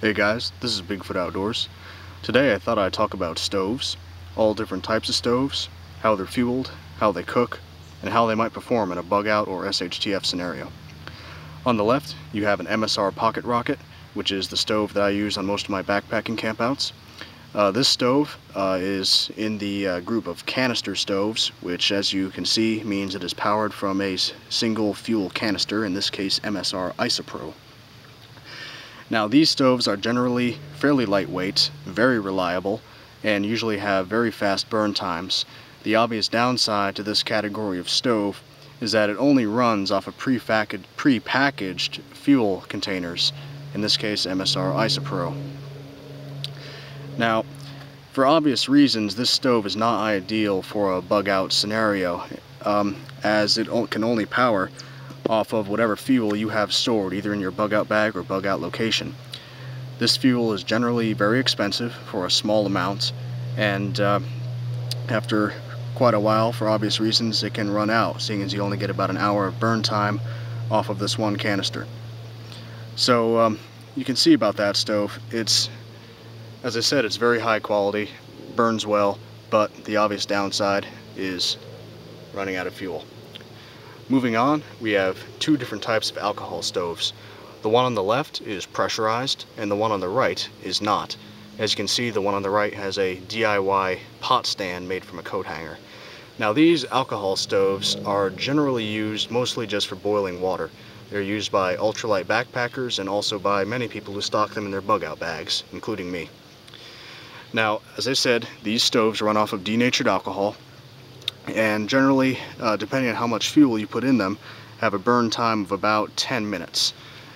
Hey guys, this is Bigfoot Outdoors. Today I thought I'd talk about stoves, all different types of stoves, how they're fueled, how they cook, and how they might perform in a bug out or SHTF scenario. On the left you have an MSR pocket rocket, which is the stove that I use on most of my backpacking campouts. This stove is in the group of canister stoves, which as you can see means it is powered from a single fuel canister, in this case MSR Isopro. Now these stoves are generally fairly lightweight, very reliable, and usually have very fast burn times. The obvious downside to this category of stove is that it only runs off of pre-packaged fuel containers, in this case MSR Isopro. Now, for obvious reasons, this stove is not ideal for a bug out scenario, as it can only power off of whatever fuel you have stored, either in your bug out bag or bug out location. This fuel is generally very expensive for a small amount, and after quite a while, for obvious reasons, it can run out, seeing as you only get about an hour of burn time off of this one canister. So you can see about that stove. It's, as I said, it's very high quality, burns well, but the obvious downside is running out of fuel. Moving on, we have two different types of alcohol stoves. The one on the left is pressurized, and the one on the right is not. As you can see, the one on the right has a DIY pot stand made from a coat hanger. Now these alcohol stoves are generally used mostly just for boiling water. They're used by ultralight backpackers and also by many people who stock them in their bug out bags, including me. Now, as I said, these stoves run off of denatured alcohol, and generally, depending on how much fuel you put in them, have a burn time of about 10 minutes.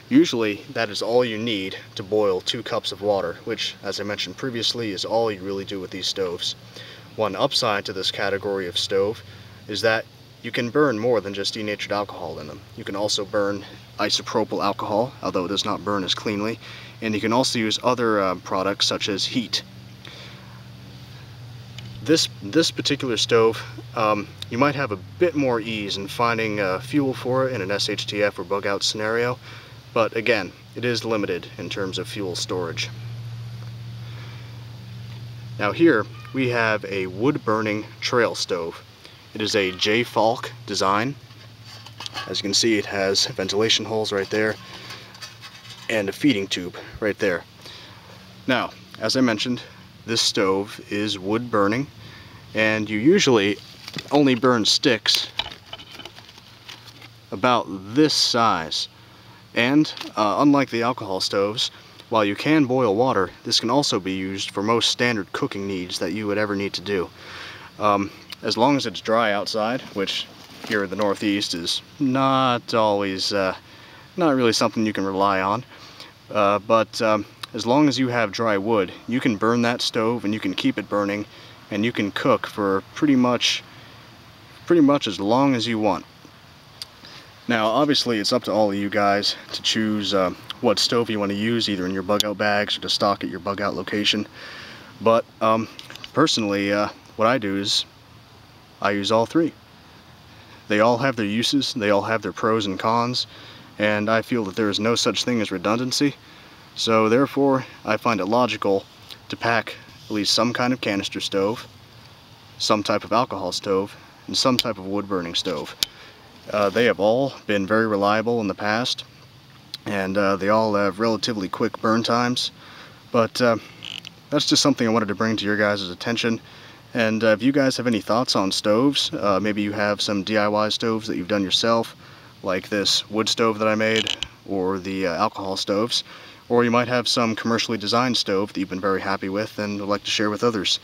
Usually, that is all you need to boil 2 cups of water, which, as I mentioned previously, is all you really do with these stoves. One upside to this category of stove is that you can burn more than just denatured alcohol in them. You can also burn isopropyl alcohol, although it does not burn as cleanly, and you can also use other products such as heat. This particular stove, you might have a bit more ease in finding fuel for it in an SHTF or bug out scenario, but again, it is limited in terms of fuel storage. Now here we have a wood burning trail stove. It is a J. Falk design. As you can see, it has ventilation holes right there and a feeding tube right there. Now, as I mentioned, this stove is wood burning, and you usually only burn sticks about this size. And unlike the alcohol stoves, while you can boil water, this can also be used for most standard cooking needs that you would ever need to do. As long as it's dry outside, which here in the Northeast is not always, not really something you can rely on, but as long as you have dry wood, you can burn that stove and you can keep it burning, and you can cook for pretty much as long as you want. Now obviously it's up to all of you guys to choose what stove you want to use, either in your bug out bags or to stock at your bug out location. But personally, what I do is I use all three. They all have their uses, they all have their pros and cons, and I feel that there is no such thing as redundancy. So therefore, I find it logical to pack at least some kind of canister stove, some type of alcohol stove, and some type of wood burning stove. They have all been very reliable in the past, and they all have relatively quick burn times, but that's just something I wanted to bring to your guys' attention. And if you guys have any thoughts on stoves, maybe you have some DIY stoves that you've done yourself, like this wood stove that I made, or the alcohol stoves, or you might have some commercially designed stove that you've been very happy with and would like to share with others.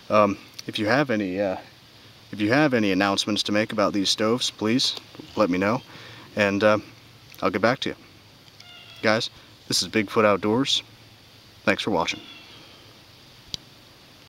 If you have any announcements to make about these stoves, please let me know, and I'll get back to you. Guys, this is Bigfoot Outdoors. Thanks for watching.